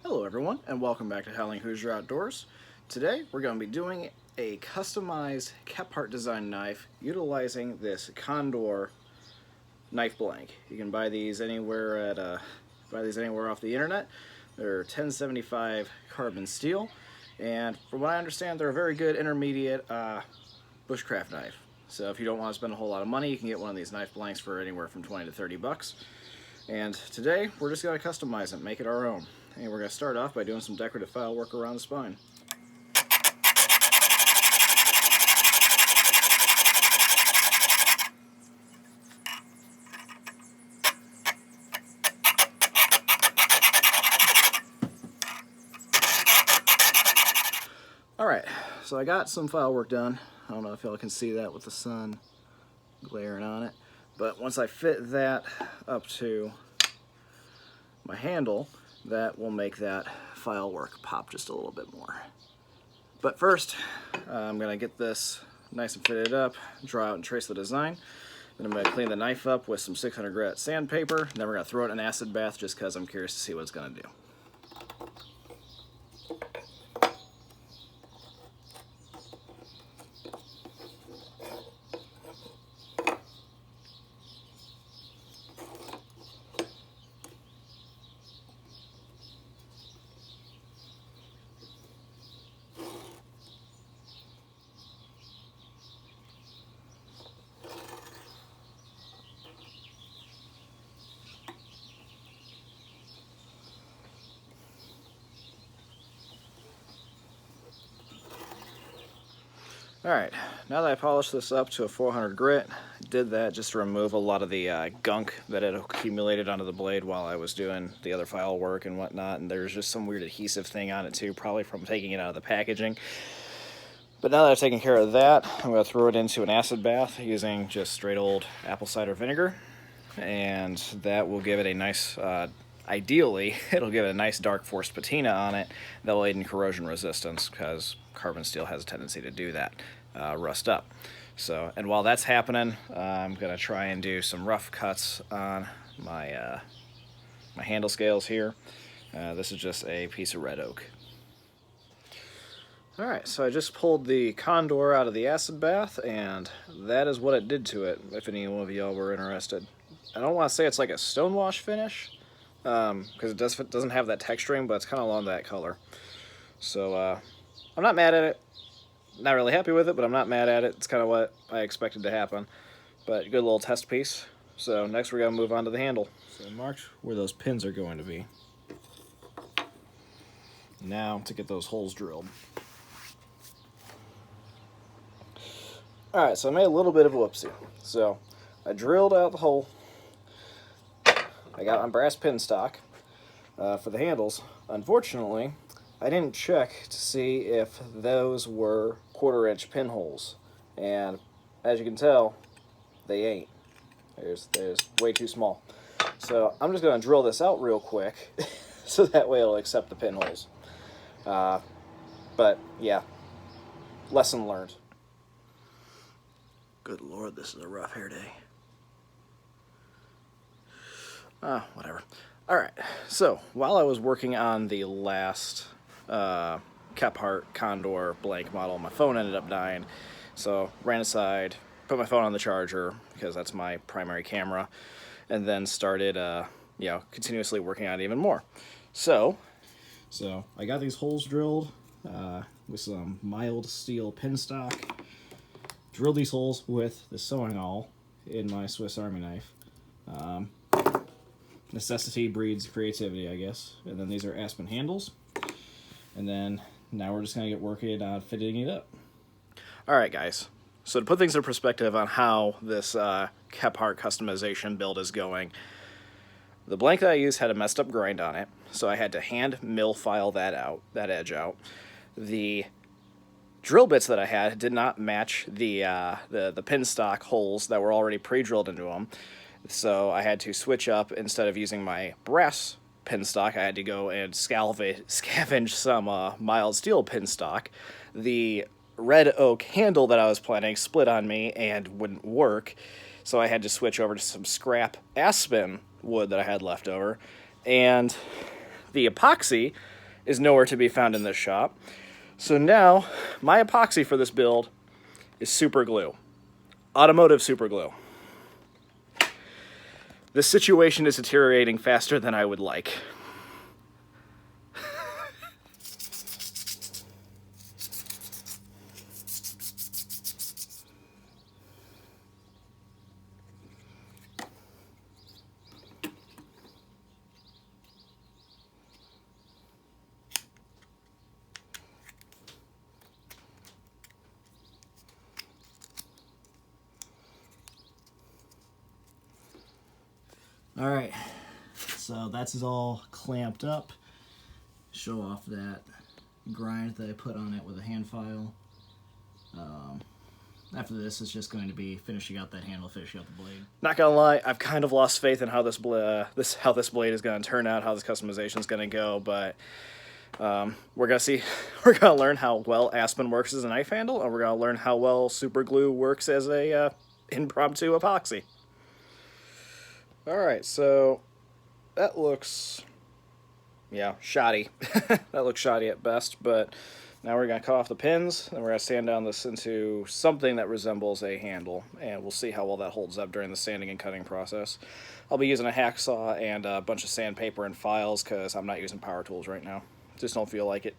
Hello everyone, and welcome back to Howling Hoosier Outdoors. Today we're going to be doing a customized Kephart design knife utilizing this Condor knife blank. You can buy these anywhere off the internet. They're 1075 carbon steel, and from what I understand, they're a very good intermediate bushcraft knife. So if you don't want to spend a whole lot of money, you can get one of these knife blanks for anywhere from 20 to 30 bucks. And today we're just going to customize it, make it our own. And we're going to start off by doing some decorative file work around the spine. Alright, so I got some file work done. I don't know if y'all can see that with the sun glaring on it. But once I fit that up to my handle, that will make that file work pop just a little bit more. But first, I'm going to get this nice and fitted up, draw out and trace the design. Then I'm going to clean the knife up with some 600 grit sandpaper. Then we're going to throw it in an acid bath just because I'm curious to see what it's going to do. Alright, now that I polished this up to a 400 grit, did that just to remove a lot of the gunk that had accumulated onto the blade while I was doing the other file work and whatnot, and there's just some weird adhesive thing on it too, probably from taking it out of the packaging. But now that I've taken care of that, I'm going to throw it into an acid bath using just straight old apple cider vinegar, and that will give it a nice, ideally, it'll give it a nice dark forced patina on it that will aid in corrosion resistance, because carbon steel has a tendency to do that, rust up. So, and while that's happening, I'm going to try and do some rough cuts on my, my handle scales here. This is just a piece of red oak. Alright, so I just pulled the Condor out of the acid bath, and that is what it did to it, if any of y'all were interested. I don't want to say it's like a stonewash finish, because it doesn't have that texturing, but it's kind of along that color. So, I'm not mad at it. Not really happy with it, but I'm not mad at it. It's kind of what I expected to happen. But good little test piece. So next we're going to move on to the handle. So mark where those pins are going to be. Now to get those holes drilled. Alright, so I made a little bit of a whoopsie. So I drilled out the hole. I got on brass pin stock for the handles. Unfortunately, I didn't check to see if those were 1/4 inch pinholes, and as you can tell, they ain't. There's way too small. So I'm just going to drill this out real quick, so that way it'll accept the pinholes. But yeah, lesson learned. Good Lord, this is a rough hair day. Whatever. Alright, so while I was working on the last Kephart Condor blank model, my phone ended up dying, so ran aside, put my phone on the charger because that's my primary camera, and then started continuously working on it even more. So I got these holes drilled with some mild steel pin stock. Drilled these holes with the sewing awl in my Swiss Army knife. Necessity breeds creativity, I guess. And then these are aspen handles. And then now we're just going to get working on fitting it up. Alright guys, so to put things in perspective on how this Kephart customization build is going, the blank that I used had a messed up grind on it, so I had to hand mill file that edge out. The drill bits that I had did not match the pin stock holes that were already pre-drilled into them. So I had to switch up. Instead of using my brass pin stock, I had to go and scavenge some mild steel pin stock. The red oak handle that I was planning split on me and wouldn't work, so I had to switch over to some scrap aspen wood that I had left over. And the epoxy is nowhere to be found in this shop. So now, my epoxy for this build is super glue. Automotive super glue. This situation is deteriorating faster than I would like. Alright, so that's all clamped up. Show off that grind that I put on it with a hand file. After this, it's just going to be finishing out that handle, finishing out the blade. Not gonna lie, I've kind of lost faith in how this blade is going to turn out, how this customization is going to go, but we're gonna see. We're gonna learn how well Aspen works as a knife handle, and we're gonna learn how well super glue works as a impromptu epoxy. Alright, so that looks, yeah, shoddy. That looks shoddy at best, but now we're going to cut off the pins, and we're going to sand down this into something that resembles a handle, and we'll see how well that holds up during the sanding and cutting process. I'll be using a hacksaw and a bunch of sandpaper and files because I'm not using power tools right now. Just don't feel like it.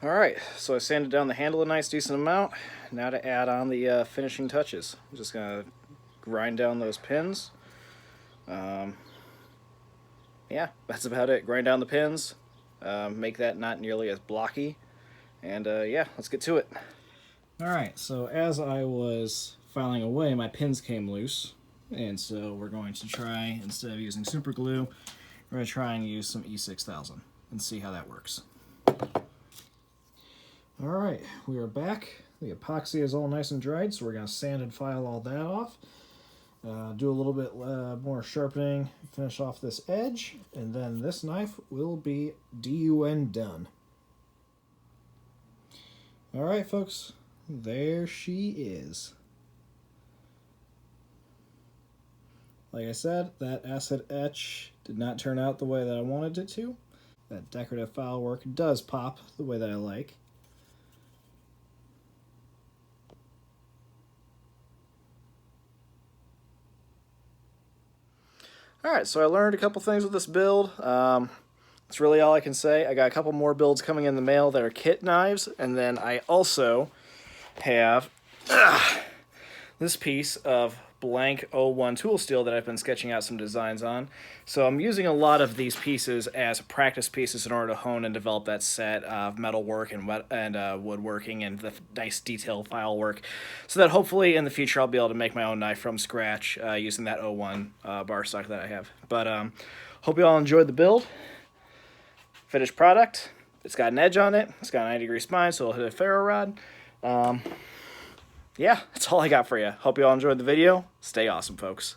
Alright, so I sanded down the handle a nice decent amount. Now to add on the finishing touches. I'm just going to grind down those pins. Yeah, that's about it. Grind down the pins, make that not nearly as blocky, and yeah, let's get to it. Alright, so as I was filing away, my pins came loose, and so we're going to try, instead of using super glue, we're going to try and use some E6000 and see how that works. Alright, we are back. The epoxy is all nice and dried, so we're going to sand and file all that off. Do a little bit more sharpening, finish off this edge, and then this knife will be done. Alright folks, there she is. Like I said, that acid etch did not turn out the way that I wanted it to. That decorative file work does pop the way that I like. Alright, so I learned a couple things with this build. That's really all I can say. I got a couple more builds coming in the mail that are kit knives, and then I also have this piece of blank 01 tool steel that I've been sketching out some designs on. So I'm using a lot of these pieces as practice pieces in order to hone and develop that set of metal work and woodworking and the nice detail file work, so that hopefully in the future I'll be able to make my own knife from scratch using that 01 bar stock that I have. But hope you all enjoyed the build. Finished product. It's got an edge on it. It's got a 90-degree spine, so it'll hit a ferro rod. Yeah, that's all I got for you. Hope you all enjoyed the video. Stay awesome, folks.